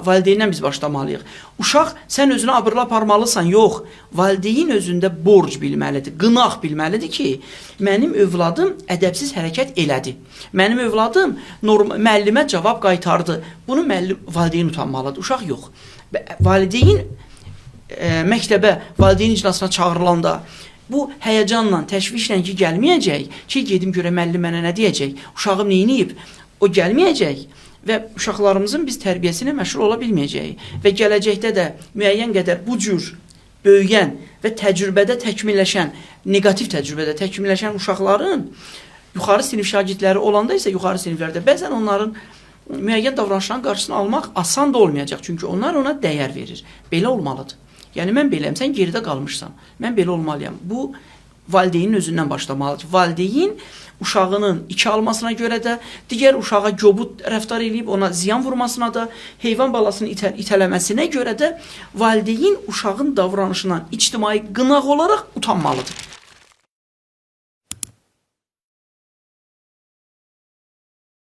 valideyindən biz başlamalıyıq. Uşaq, sən özünü abırla aparmalısan, yox. Valideyn özündə borc bilməlidir, qınaq bilməlidir ki, mənim övladım ədəbsiz hərəkət elədi. Mənim övladım müəllimə cavab qaytardı. Bunu valideyn utanmalıdır, uşaq yox. Valideyn məktəbə, valideyn iclasına çağırılanda bu həyəcanla, təşvişlə ki, gəlməyəcək ki, gedim görə müəllim mənə nə deyəcək, uşağım neyniyib, o gəlməyəcək. Və uşaqlarımızın biz tərbiyəsinə məşğul ola bilməyəcəyik. Və gələcəkdə də müəyyən qədər bu cür böyüyən və təcrübədə təkmilləşən, negativ təcrübədə təkmilləşən uşaqların yuxarı sinif şagirdləri olanda isə yuxarı siniflərdə bəzən onların müəyyən davranışların qarşısını almaq asan da olmayacaq. Çünki onlar ona dəyər verir. Belə olmalıdır. Yəni, mən beləyəm, sən geridə qalmışsan. Mən belə olmalıyam. Bu, valideynin özündən başlamalıdır. Valideyn uşağının iki almasına görə də, digər uşağa kobud rəftar edib, ona ziyan vurmasına da, heyvan balasını itələməsinə görə də valideyn uşağın davranışından ictimai qınaq olaraq utanmalıdır.